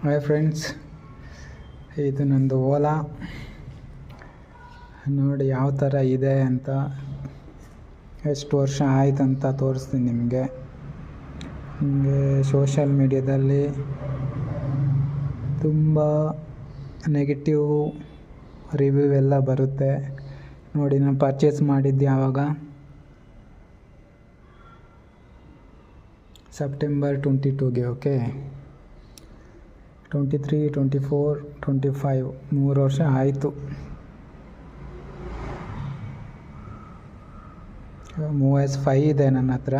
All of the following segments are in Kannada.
ಹಾಯ್ ಫ್ರೆಂಡ್ಸ್, ಇದು ನಂದು ಓಲಾ. ನೋಡಿ ಯಾವ ಥರ ಇದೆ ಅಂತ, ಎಷ್ಟು ವರ್ಷ ಆಯ್ತಂತ ತೋರಿಸ್ತೀನಿ ನಿಮಗೆ. ಸೋಷಲ್ ಮೀಡ್ಯಾದಲ್ಲಿ ತುಂಬ ನೆಗೆಟಿವ್ ರಿವ್ಯೂ ಎಲ್ಲ ಬರುತ್ತೆ. ನೋಡಿ, ನಾನು ಪರ್ಚೇಸ್ ಮಾಡಿದ್ದು ಯಾವಾಗ, ಸೆಪ್ಟೆಂಬರ್ 22ಗೆ. ಓಕೆ, 23, 24, 25 3 ವರ್ಷ ಆಯಿತು. ಮೂವೈಸ್ 5 ಇದೆ ನನ್ನ ಹತ್ರ,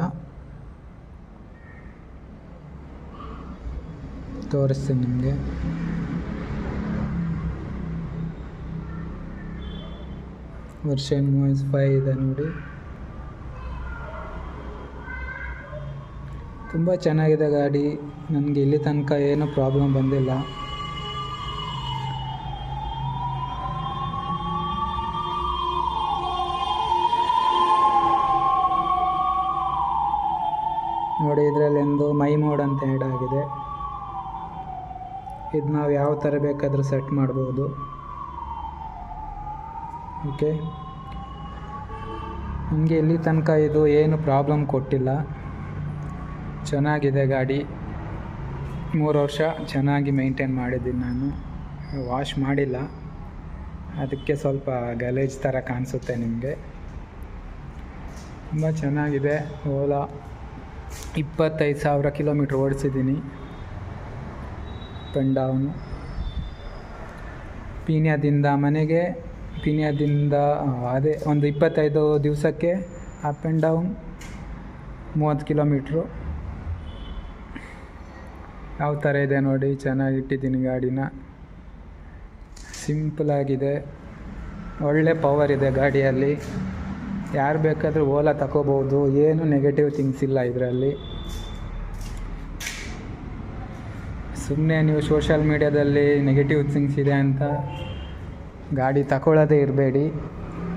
ತೋರಿಸ್ತೀನಿ ನಿಮಗೆ. ವರ್ಷನ್ ಮೂವೈಸ್ 5 ಇದೆ ನೋಡಿ, ತುಂಬ ಚೆನ್ನಾಗಿದೆ ಗಾಡಿ. ನನಗೆ ಇಲ್ಲಿ ತನಕ ಏನೂ ಪ್ರಾಬ್ಲಮ್ ಬಂದಿಲ್ಲ. ನೋಡಿ, ಇದರಲ್ಲಿ ಒಂದು ಮೈ ಮೋಡ್ ಅಂತ ಆ್ಯಡ್ ಆಗಿದೆ. ಇದು ನಾವು ಯಾವ ಥರ ಬೇಕಾದರೂ ಸೆಟ್ ಮಾಡ್ಬೋದು. ಓಕೆ, ನನಗೆ ಇಲ್ಲಿ ತನಕ ಇದು ಏನು ಪ್ರಾಬ್ಲಮ್ ಕೊಟ್ಟಿಲ್ಲ. ಚೆನ್ನಾಗಿದೆ ಗಾಡಿ. 3 ವರ್ಷ ಚೆನ್ನಾಗಿ ಮೇಂಟೈನ್ ಮಾಡಿದ್ದೀನಿ ನಾನು. ವಾಶ್ ಮಾಡಿಲ್ಲ, ಅದಕ್ಕೆ ಸ್ವಲ್ಪ ಗಲೀಜು ಥರ ಕಾಣಿಸುತ್ತೆ ನಿಮಗೆ. ತುಂಬ ಚೆನ್ನಾಗಿದೆ. ಓಲಾ 25,000 ಕಿಲೋಮೀಟ್ರ್ ಓಡಿಸಿದ್ದೀನಿ ಅಪ್ ಆ್ಯಂಡ್ ಡೌನು. ಪೀಣ್ಯದಿಂದ ಮನೆಗೆ, ಪೀಣ್ಯದಿಂದ ಅದೇ ಒಂದು 25 ದಿವಸಕ್ಕೆ ಅಪ್ ಆ್ಯಂಡ್ ಡೌನ್ 30 ಕಿಲೋಮೀಟ್ರು. ಯಾವ ಥರ ಇದೆ ನೋಡಿ, ಚೆನ್ನಾಗಿಟ್ಟಿದ್ದೀನಿ ಗಾಡಿನ. ಸಿಂಪಲಾಗಿದೆ, ಒಳ್ಳೆ ಪವರ್ ಇದೆ ಗಾಡಿಯಲ್ಲಿ. ಯಾರು ಬೇಕಾದರೂ ಓಲಾ ತಗೋಬೋದು. ಏನು ನೆಗೆಟಿವ್ ಥಿಂಗ್ಸ್ ಇಲ್ಲ ಇದರಲ್ಲಿ. ಸುಮ್ಮನೆ ನೀವು ಸೋಷಲ್ ಮೀಡ್ಯಾದಲ್ಲಿ ನೆಗೆಟಿವ್ ಥಿಂಗ್ಸ್ ಇದೆ ಅಂತ ಗಾಡಿ ತಗೊಳ್ಳೋದೇ ಇರಬೇಡಿ.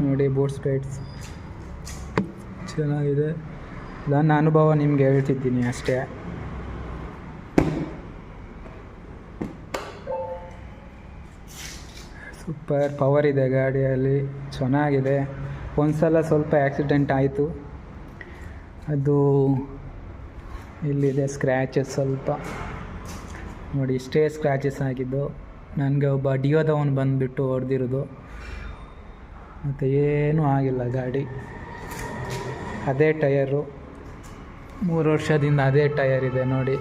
ನೋಡಿ, ಬೂಟ್ ಸ್ಪೇಸ್ ಚೆನ್ನಾಗಿದೆ. ನನ್ನ ಅನುಭವ ನಿಮ್ಗೆ ಹೇಳ್ತಿದ್ದೀನಿ ಅಷ್ಟೇ. ಸೂಪರ್ ಪವರ್ ಇದೆ ಗಾಡಿಯಲ್ಲಿ, ಚೆನ್ನಾಗಿದೆ. ಒಂದು ಸಲ ಸ್ವಲ್ಪ ಆ್ಯಕ್ಸಿಡೆಂಟ್ ಆಯಿತು, ಅದು ಇಲ್ಲಿದೆ ಸ್ಕ್ರ್ಯಾಚಸ್ ಸ್ವಲ್ಪ. ನೋಡಿ, ಇಷ್ಟೇ ಸ್ಕ್ರ್ಯಾಚಸ್ ಆಗಿದ್ದು. ನನಗೆ ಒಬ್ಬ ಡಿಯೋದವನು ಬಂದುಬಿಟ್ಟು ಹೊಡೆದಿರೋದು, ಮತ್ತು ಏನೂ ಆಗಿಲ್ಲ ಗಾಡಿ. ಅದೇ ಟಯರು, 3 ವರ್ಷದಿಂದ ಅದೇ ಟಯರ್ ಇದೆ ನೋಡಿ.